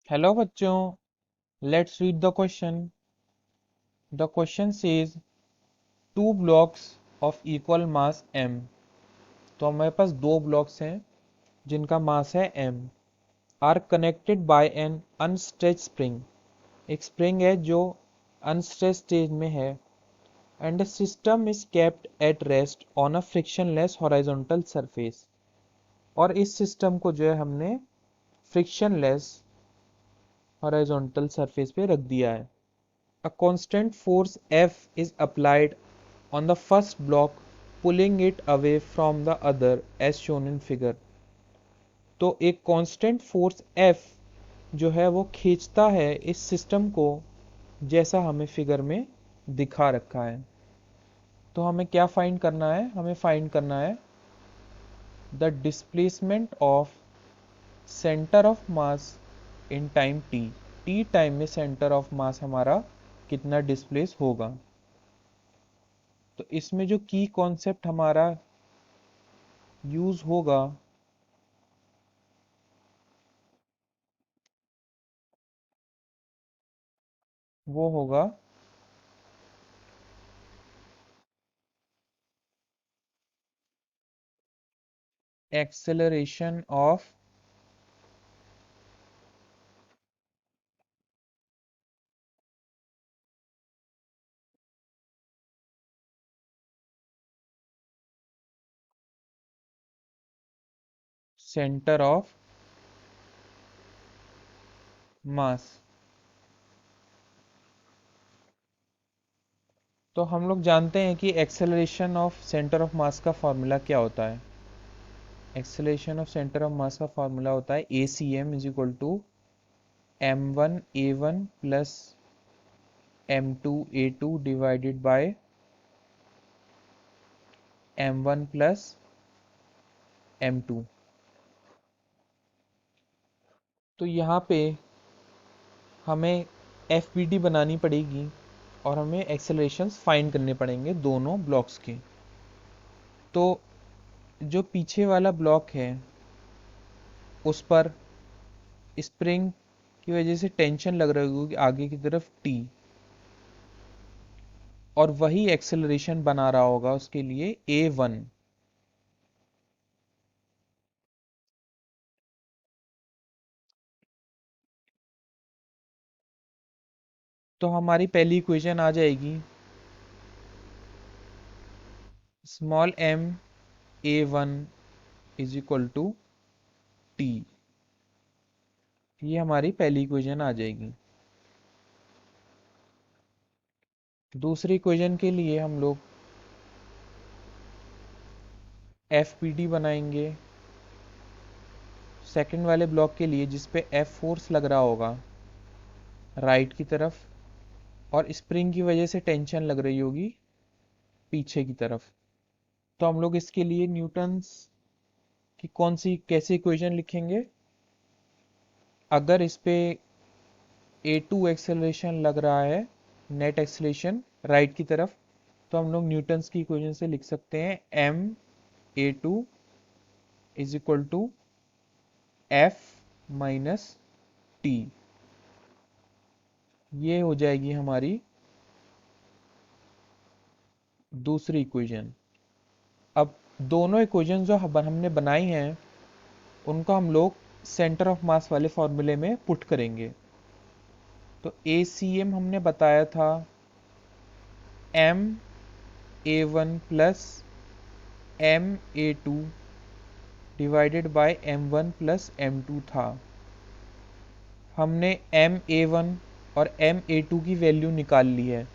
Hello बच्चों, let's read the question. The question says two blocks of equal mass m। तो हमारे पास दो blocks हैं जिनका मास है m, are connected by an unstretch spring. एक स्प्रिंग है जो अनस्ट्रेच स्टेज में है, and the system is kept at rest on a frictionless horizontal surface. और इस सिस्टम को जो है हमने फ्रिक्शनलेस हॉरिजॉन्टल सरफेस पे रख दिया है। A constant force F is applied on the first block, pulling it away from the other as shown in figure। तो एक कांस्टेंट फोर्स F जो है वो खींचता है इस सिस्टम को, जैसा हमें फिगर में दिखा रखा है। तो हमें क्या फाइंड करना है? हमें फाइंड करना है the displacement of centre of mass in time t। t time में सेंटर ऑफ मास हमारा कितना डिस्प्लेस होगा। तो इसमें जो की कॉन्सेप्ट हमारा यूज होगा वो होगा acceleration of centre of mass. तो हम लोग जानते हैं कि acceleration of centre of mass का फॉर्मूला क्या होता है। Acceleration of centre of mass का फॉर्मूला होता है A C M is equal to m1 a1 plus m2 a2 divided by m1 plus m2। तो यहाँ पे हमें एफ बी डी बनानी पड़ेगी और हमें एक्सेलरेशंस फाइंड करने पड़ेंगे दोनों ब्लॉक्स के। तो जो पीछे वाला ब्लॉक है उस पर स्प्रिंग की वजह से टेंशन लग रही होगी आगे की तरफ टी, और वही एक्सेलरेशन बना रहा होगा उसके लिए a1। तो हमारी पहली इक्वेशन आ जाएगी small m a1 is equal to T. ये हमारी पहली इक्वेशन आ जाएगी। दूसरी इक्वेशन के लिए हम लोग एफ पी डी बनाएंगे सेकंड वाले ब्लॉक के लिए, जिस पे एफ फोर्स लग रहा होगा राइट की तरफ, और स्प्रिंग की वजह से टेंशन लग रही होगी पीछे की तरफ। तो हम लोग इसके लिए न्यूटन्स की कौन सी कैसे इक्वेशन लिखेंगे? अगर इस पे a2 एक्सेलरेशन लग रहा है, नेट एक्सेलरेशन राइट की तरफ, तो हम लोग न्यूटन्स की इक्वेशन से लिख सकते हैं m a2 is equal to f minus T. ये हो जाएगी हमारी दूसरी इक्वेशन। अब दोनों इक्वेशन जो हमने बनाई हैं उनको हम लोग सेंटर ऑफ मास वाले फॉर्मूले में पुट करेंगे। तो ए सी एम हमने बताया था M A one plus M A two divided by M one plus M two था। हमने एम ए वन और एम ए टू की वैल्यू निकाल ली है।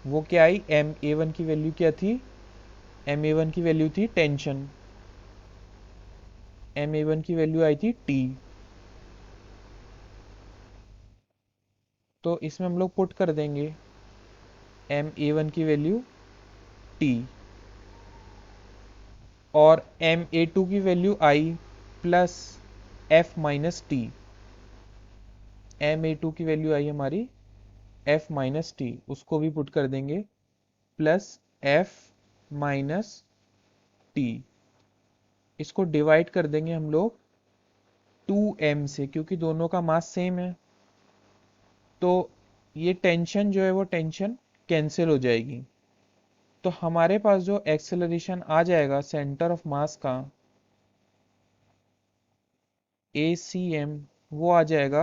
वो क्या आई? एम ए वन की वैल्यू क्या थी? एम ए वन की वैल्यू थी टेंशन, एम ए वन की वैल्यू आई थी टी। तो इसमें हम लोग पुट कर देंगे एम ए वन की वैल्यू टी, और एम ए टू की वैल्यू आई plus F minus T. M A two की वैल्यू आई हमारी एफ माइनस टी, उसको भी पुट कर देंगे प्लस एफ माइनस टी। इसको डिवाइड कर देंगे हम लोग 2m से, क्योंकि दोनों का मास सेम है, तो ये टेंशन जो है वो टेंशन कैंसिल हो जाएगी। तो हमारे पास जो एक्सेलरेशन आ जाएगा सेंटर ऑफ मास का, ACM, वो आ जाएगा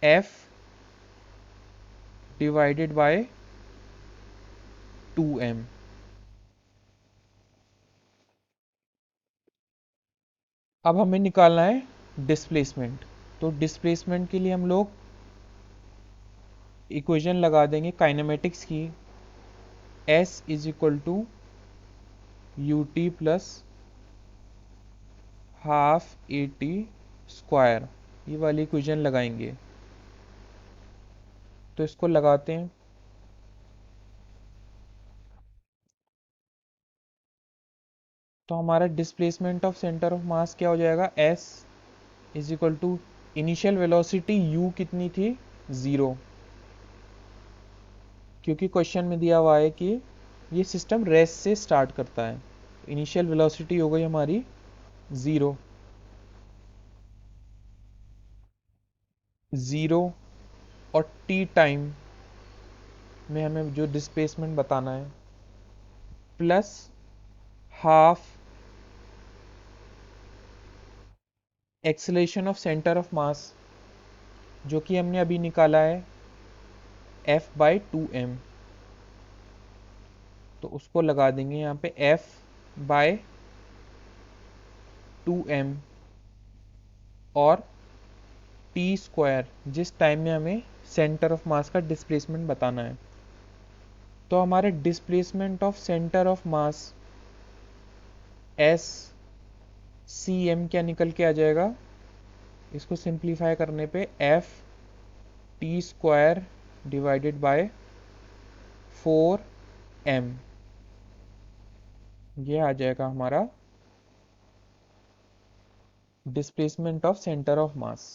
F डिवाइडेड बाय 2m। अब हमें निकालना है डिस्प्लेसमेंट। तो डिस्प्लेसमेंट के लिए हम लोग इक्वेशन लगा देंगे काइनेमेटिक्स की, S is equal to U T plus half A T square, ये वाली इक्वेशन लगाएंगे। तो इसको लगाते हैं। तो हमारा displacement of centre of mass क्या हो जाएगा, S is equal to initial velocity u कितनी थी, 0, क्योंकि क्वेश्चन में दिया हुआ है कि ये सिस्टम रेस्ट से स्टार्ट करता है। इनिशियल वेलोसिटी हो गई हमारी 0, 0, और t टाइम में हमें जो डिस्प्लेसमेंट बताना है, plus half acceleration of centre of मास, जो कि हमने अभी निकाला है F बाई 2m। तो उसको लगा देंगे यहाँ पे F बाय 2m और टी स्क्वायर, जिस टाइम में हमें सेंटर ऑफ मास का डिस्प्लेसमेंट बताना है। तो हमारे displacement of centre of mass S C M क्या निकल के आ जाएगा, इसको सिंप्लीफाई करने पे F T square divided by 4m, ये आ जाएगा हमारा displacement of centre of mass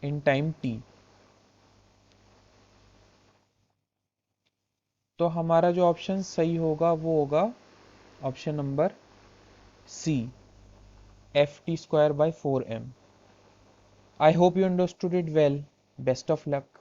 in time t। तो हमारा जो ऑप्शन सही होगा वो होगा option number C, F T square by 4m। I hope you understood it well. Best of luck.